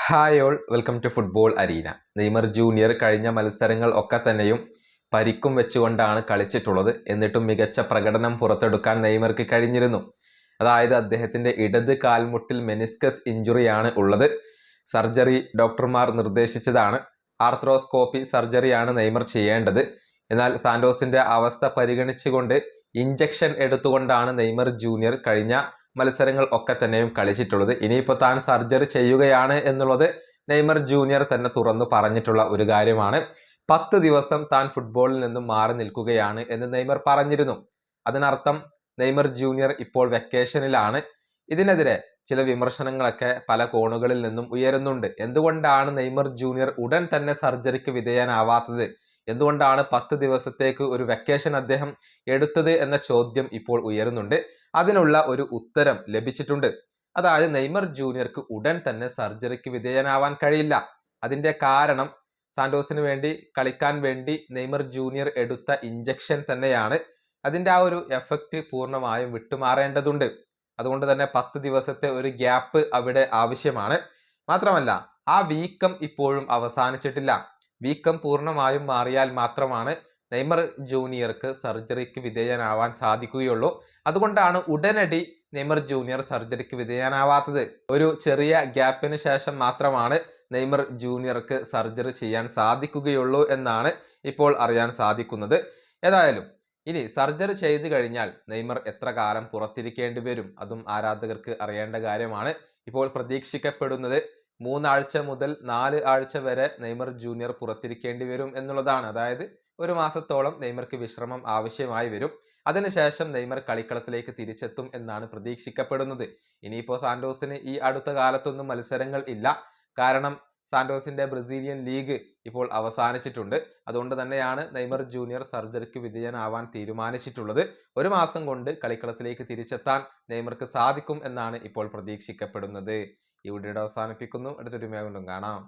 Hi all welcome to football arena. Neymar Junior കഴിഞ്ഞ മത്സരങ്ങൾ ഒക്കെ തന്നെയും പരിക്കും വെച്ചുകൊണ്ടാണ് കളിച്ചിട്ടുള്ളത്. എന്നിട്ടും മികച്ച പ്രകടനം പുറത്തെടുക്കാൻ നെയ്മർക്ക് കഴിഞ്ഞിരുന്നു. അതായത് അദ്ദേഹത്തിന്റെ ഇടത് കാൽമുട്ടിൽ മെനിസ്കസ് ഇഞ്ചുറിയാണ് ഉള്ളത്. സർജറി ഡോക്ടർമാർ നിർദ്ദേശിച്ചതാണ്. ആർത്രോസ്കോപ്പി സർജറിയാണ് നെയ്മർ ചെയ്യേണ്ടത്. എന്നാൽ സാന്റോസിന്റെ അവസ്ഥ പരിഗണിച്ചുകൊണ്ട് ഇഞ്ചക്ഷൻ എടുത്തുകൊണ്ടാണ് നെയ്മർ ജൂനിയർ കഴിഞ്ഞ മത്സരങ്ങൾ ഒക്കെ തന്നെയും കളിച്ചിട്ടുള്ളത്. ഇനിയിപ്പോൾ താൻ സർജറി ചെയ്യുകയാണ് എന്നുള്ളത് നെയ്മർ ജൂനിയർ തന്നെ തുറന്നു പറഞ്ഞിട്ടുള്ള ഒരു കാര്യമാണ്. 10 ദിവസം താൻ ഫുട്ബോളിൽ നിന്നും മാറി നിൽക്കുകയാണ് എന്ന് നെയ്മർ പറഞ്ഞിരുന്നു. അതിനർത്ഥം നെയ്മർ ജൂനിയർ ഇപ്പോൾ വെക്കേഷനിലാണ്. ഇതിനെതിരെ ചില വിമർശനങ്ങളൊക്കെ പല കോണുകളിൽ നിന്നും ഉയരുന്നുണ്ട്. എന്തുകൊണ്ടാണ് നെയ്മർ ജൂനിയർ ഉടൻ തന്നെ സർജറിക്ക് വിധേയനാവാത്തത്? എന്തുകൊണ്ടാണ് 10 ദിവസത്തേക്ക് ഒരു വെക്കേഷൻ അദ്ദേഹം എടുത്തത് എന്ന ചോദ്യം ഇപ്പോൾ ഉയരുന്നുണ്ട്. അതിനുള്ള ഒരു ഉത്തരം ലഭിച്ചിട്ടുണ്ട്. അതായത് നെയ്മർ ജൂനിയർക്ക് ഉടൻ തന്നെ സർജറിക്ക് വിധേയനാവാൻ കഴിയില്ല. അതിന്റെ കാരണം സാന്റോസിന് വേണ്ടി കളിക്കാൻ വേണ്ടി നെയ്മർ ജൂനിയർ എടുത്ത ഇഞ്ചക്ഷൻ തന്നെയാണ്. അതിന്റെ ആ ഒരു എഫക്റ്റ് പൂർണ്ണമായും വിട്ടുമാറേണ്ടതുണ്ട്. അതുകൊണ്ട് തന്നെ 10 ദിവസത്തെ ഒരു ഗ്യാപ്പ് അവിടെ ആവശ്യമാണ്. മാത്രമല്ല ആ വീക്കം ഇപ്പോഴും അവസാനിച്ചിട്ടില്ല. വീക്കം പൂർണ്ണമായും മാറിയാൽ മാത്രമാണ് നെയ്മർ ജൂനിയർക്ക് സർജറിക്ക് വിധേയനാവാൻ സാധിക്കുകയുള്ളൂ. അതുകൊണ്ടാണ് ഉടനടി നെയ്മർ ജൂനിയർ സർജറിക്ക് വിധേയനാവാത്തത്. ഒരു ചെറിയ ഗ്യാപ്പിന് ശേഷം മാത്രമാണ് നെയ്മർ ജൂനിയർക്ക് സർജറി ചെയ്യാൻ സാധിക്കുകയുള്ളൂ എന്നാണ് ഇപ്പോൾ അറിയാൻ സാധിക്കുന്നത്. ഏതായാലും ഇനി സർജറി ചെയ്തു കഴിഞ്ഞാൽ നെയ്മർ എത്ര കാലം പുറത്തിരിക്കേണ്ടി വരും, അതും ആരാധകർക്ക് അറിയേണ്ട കാര്യമാണ്. ഇപ്പോൾ പ്രതീക്ഷിക്കപ്പെടുന്നത് 3 ആഴ്ച മുതൽ 4 ആഴ്ച വരെ നെയ്മർ ജൂനിയർ പുറത്തിരിക്കേണ്ടി വരും എന്നുള്ളതാണ്. അതായത് ഒരു മാസത്തോളം നെയ്മർക്ക് വിശ്രമം ആവശ്യമായി വരും. അതിനുശേഷം നെയ്മർ കളിക്കളത്തിലേക്ക് തിരിച്ചെത്തും എന്നാണ് പ്രതീക്ഷിക്കപ്പെടുന്നത്. ഇനിയിപ്പോൾ സാന്റോസിന് ഈ അടുത്ത കാലത്തൊന്നും മത്സരങ്ങൾ ഇല്ല. കാരണം സാന്റോസിന്റെ ബ്രസീലിയൻ ലീഗ് ഇപ്പോൾ അവസാനിച്ചിട്ടുണ്ട്. അതുകൊണ്ട് തന്നെയാണ് നെയ്മർ ജൂനിയർ സർജറിക്ക് വിധേയനാവാൻ തീരുമാനിച്ചിട്ടുള്ളത്. ഒരു മാസം കൊണ്ട് കളിക്കളത്തിലേക്ക് തിരിച്ചെത്താൻ നെയ്മർക്ക് സാധിക്കും എന്നാണ് ഇപ്പോൾ പ്രതീക്ഷിക്കപ്പെടുന്നത്. ഈ വീഡിയോ അവസാനിപ്പിക്കുന്നു. അടുത്തൊരു വീഡിയോ കൊണ്ടും കാണാം.